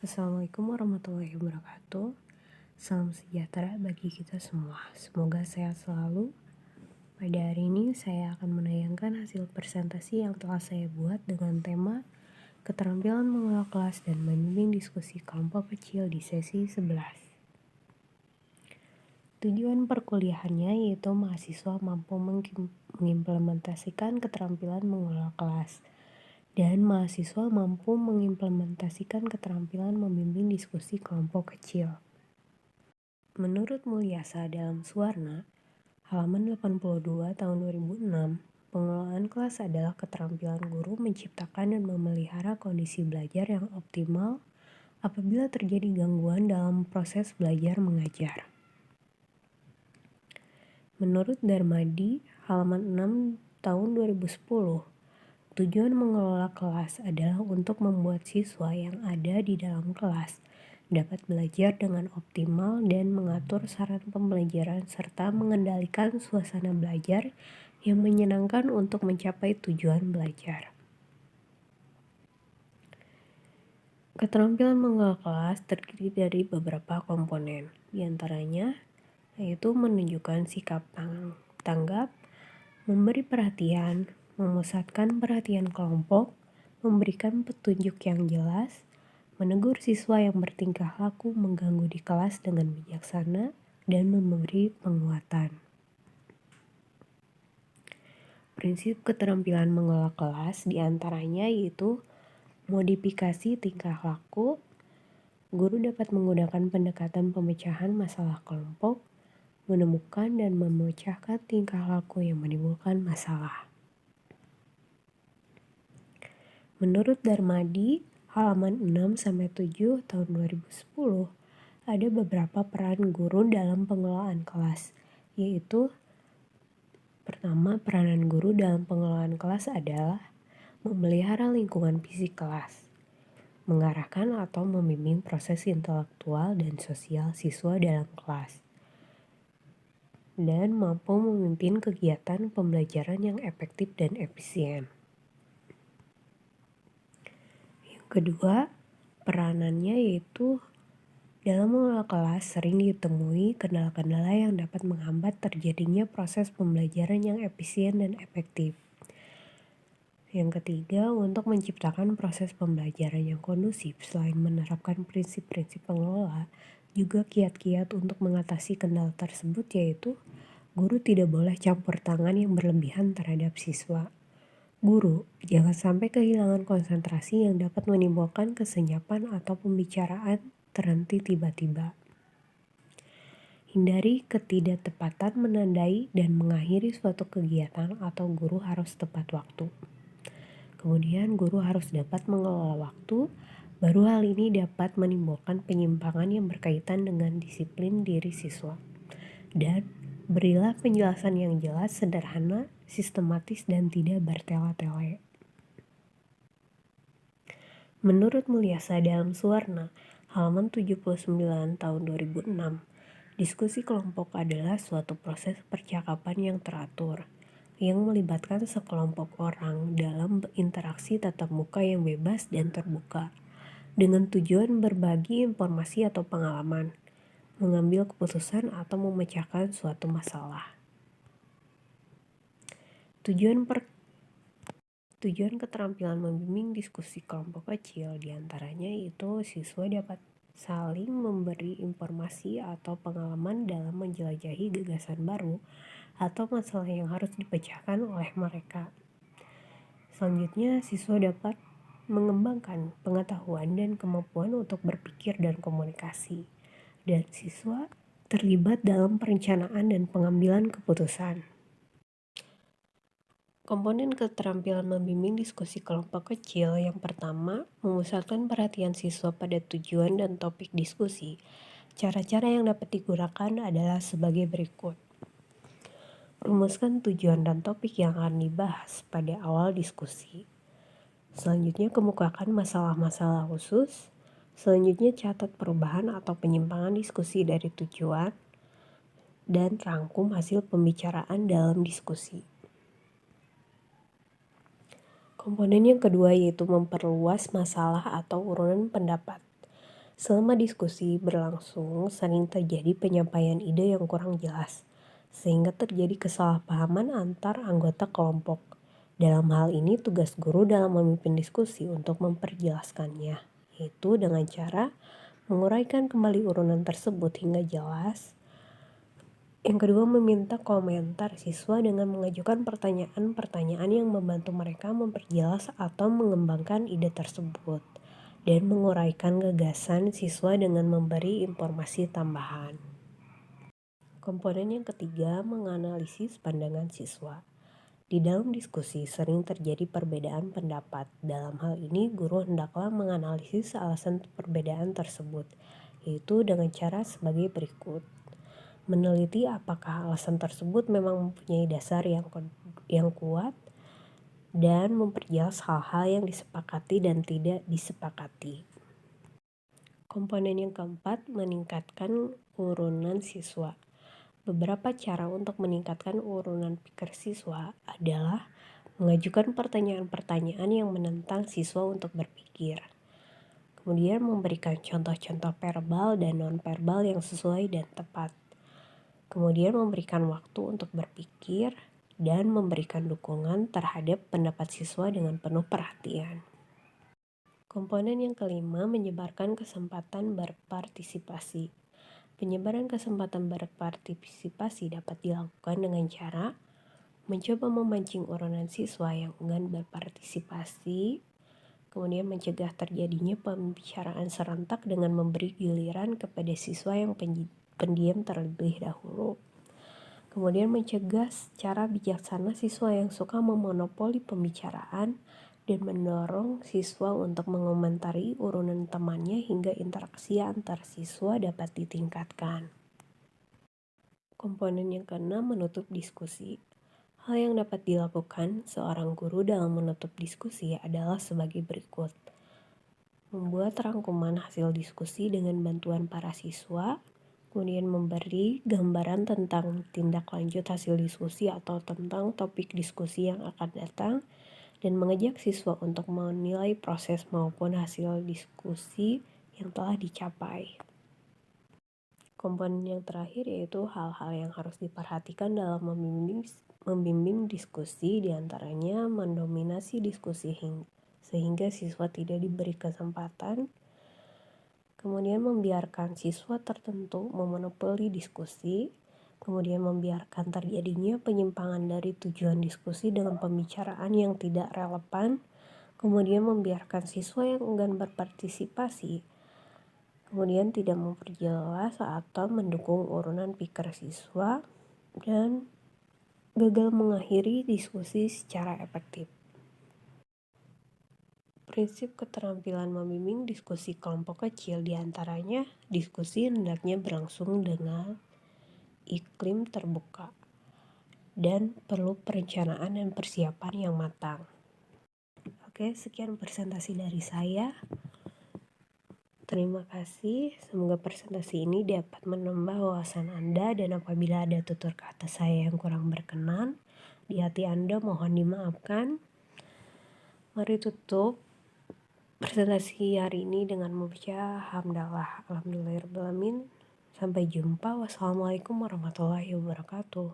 Assalamualaikum warahmatullahi wabarakatuh. Salam sejahtera bagi kita semua. Semoga sehat selalu. Pada hari ini saya akan menayangkan hasil presentasi yang telah saya buat dengan tema keterampilan mengelola kelas dan membimbing diskusi kelompok kecil di sesi 11. Tujuan perkuliahannya yaitu mahasiswa mampu mengimplementasikan keterampilan mengelola kelas dan mahasiswa mampu mengimplementasikan keterampilan membimbing diskusi kelompok kecil. Menurut Mulyasa dalam Suwarna, halaman 82 tahun 2006, pengelolaan kelas adalah keterampilan guru menciptakan dan memelihara kondisi belajar yang optimal apabila terjadi gangguan dalam proses belajar mengajar. Menurut Darmadi, halaman 6 tahun 2010, tujuan mengelola kelas adalah untuk membuat siswa yang ada di dalam kelas dapat belajar dengan optimal dan mengatur saran pembelajaran serta mengendalikan suasana belajar yang menyenangkan untuk mencapai tujuan belajar. Keterampilan mengelola kelas terdiri dari beberapa komponen, diantaranya yaitu menunjukkan sikap tanggap, memberi perhatian, memusatkan perhatian kelompok, memberikan petunjuk yang jelas, menegur siswa yang bertingkah laku mengganggu di kelas dengan bijaksana, dan memberi penguatan. Prinsip keterampilan mengelola kelas diantaranya yaitu modifikasi tingkah laku. Guru dapat menggunakan pendekatan pemecahan masalah kelompok, menemukan dan memecahkan tingkah laku yang menimbulkan masalah. Menurut Darmadi, halaman 6-7 tahun 2010, ada beberapa peran guru dalam pengelolaan kelas, yaitu pertama, peranan guru dalam pengelolaan kelas adalah memelihara lingkungan fisik kelas, mengarahkan atau membimbing proses intelektual dan sosial siswa dalam kelas, dan mampu memimpin kegiatan pembelajaran yang efektif dan efisien. Yang kedua, peranannya yaitu dalam mengelola kelas sering ditemui kendala-kendala yang dapat menghambat terjadinya proses pembelajaran yang efisien dan efektif. Yang ketiga, untuk menciptakan proses pembelajaran yang kondusif selain menerapkan prinsip-prinsip pengelola, juga kiat-kiat untuk mengatasi kendala tersebut yaitu guru tidak boleh campur tangan yang berlebihan terhadap siswa. Guru jangan sampai kehilangan konsentrasi yang dapat menimbulkan kesenyapan atau pembicaraan terhenti tiba-tiba. Hindari ketidaktepatan menandai dan mengakhiri suatu kegiatan atau guru harus tepat waktu. Kemudian guru harus dapat mengelola waktu, baru hal ini dapat menimbulkan penyimpangan yang berkaitan dengan disiplin diri siswa. Dan berilah penjelasan yang jelas, sederhana, sistematis, dan tidak bertele-tele. Menurut Mulyasa dalam Suwarna, halaman 79 tahun 2006, diskusi kelompok adalah suatu proses percakapan yang teratur, yang melibatkan sekelompok orang dalam interaksi tatap muka yang bebas dan terbuka, dengan tujuan berbagi informasi atau pengalaman, mengambil keputusan atau memecahkan suatu masalah. Tujuan keterampilan membimbing diskusi kelompok kecil diantaranya yaitu siswa dapat saling memberi informasi atau pengalaman dalam menjelajahi gagasan baru atau masalah yang harus dipecahkan oleh mereka. Selanjutnya, siswa dapat mengembangkan pengetahuan dan kemampuan untuk berpikir dan komunikasi, dan siswa terlibat dalam perencanaan dan pengambilan keputusan. Komponen keterampilan membimbing diskusi kelompok kecil yang pertama, memusatkan perhatian siswa pada tujuan dan topik diskusi. Cara-cara yang dapat digunakan adalah sebagai berikut. Rumuskan tujuan dan topik yang akan dibahas pada awal diskusi. Selanjutnya, kemukakan masalah-masalah khusus. Selanjutnya, catat perubahan atau penyimpangan diskusi dari tujuan. Dan rangkum hasil pembicaraan dalam diskusi. Komponen yang kedua yaitu memperluas masalah atau urunan pendapat. Selama diskusi berlangsung, sering terjadi penyampaian ide yang kurang jelas, sehingga terjadi kesalahpahaman antar anggota kelompok. Dalam hal ini, tugas guru dalam memimpin diskusi untuk memperjelaskannya, yaitu dengan cara menguraikan kembali urunan tersebut hingga jelas. Yang kedua, meminta komentar siswa dengan mengajukan pertanyaan-pertanyaan yang membantu mereka memperjelas atau mengembangkan ide tersebut, dan menguraikan gagasan siswa dengan memberi informasi tambahan. Komponen yang ketiga, menganalisis pandangan siswa. Di dalam diskusi sering terjadi perbedaan pendapat. Dalam hal ini, guru hendaklah menganalisis alasan perbedaan tersebut, yaitu dengan cara sebagai berikut. Meneliti apakah alasan tersebut memang mempunyai dasar yang kuat, dan memperjelas hal-hal yang disepakati dan tidak disepakati. Komponen yang keempat, meningkatkan urunan siswa. Beberapa cara untuk meningkatkan urunan pikir siswa adalah mengajukan pertanyaan-pertanyaan yang menentang siswa untuk berpikir. Kemudian memberikan contoh-contoh verbal dan non-verbal yang sesuai dan tepat. Kemudian memberikan waktu untuk berpikir dan memberikan dukungan terhadap pendapat siswa dengan penuh perhatian. Komponen yang kelima, menyebarkan kesempatan berpartisipasi. Penyebaran kesempatan berpartisipasi dapat dilakukan dengan cara mencoba memancing urunan siswa yang enggan berpartisipasi, kemudian mencegah terjadinya pembicaraan serentak dengan memberi giliran kepada siswa yang pendiam terlebih dahulu. Kemudian mencegah secara bijaksana siswa yang suka memonopoli pembicaraan dan mendorong siswa untuk mengomentari urunan temannya hingga interaksi antar siswa dapat ditingkatkan. Komponen yang keenam, menutup diskusi. Hal yang dapat dilakukan seorang guru dalam menutup diskusi adalah sebagai berikut. Membuat rangkuman hasil diskusi dengan bantuan para siswa, kemudian memberi gambaran tentang tindak lanjut hasil diskusi atau tentang topik diskusi yang akan datang, dan mengajak siswa untuk menilai proses maupun hasil diskusi yang telah dicapai. Komponen yang terakhir yaitu hal-hal yang harus diperhatikan dalam membimbing diskusi, diantaranya mendominasi diskusi sehingga siswa tidak diberi kesempatan, kemudian membiarkan siswa tertentu memonopoli diskusi, kemudian membiarkan terjadinya penyimpangan dari tujuan diskusi dengan pembicaraan yang tidak relevan, kemudian membiarkan siswa yang enggan berpartisipasi, kemudian tidak memperjelas atau mendukung urunan pikir siswa, dan gagal mengakhiri diskusi secara efektif. Prinsip keterampilan membimbing diskusi kelompok kecil diantaranya diskusi hendaknya berlangsung dengan iklim terbuka dan perlu perencanaan dan persiapan yang matang. Oke, sekian presentasi dari saya. Terima kasih. Semoga presentasi ini dapat menambah wawasan Anda, dan apabila ada tutur kata saya yang kurang berkenan di hati Anda, mohon dimaafkan. Mari tutup presentasi hari ini dengan membaca hamdalah. Alhamdulillahirrahmanirrahim. Sampai jumpa. Wassalamualaikum warahmatullahi wabarakatuh.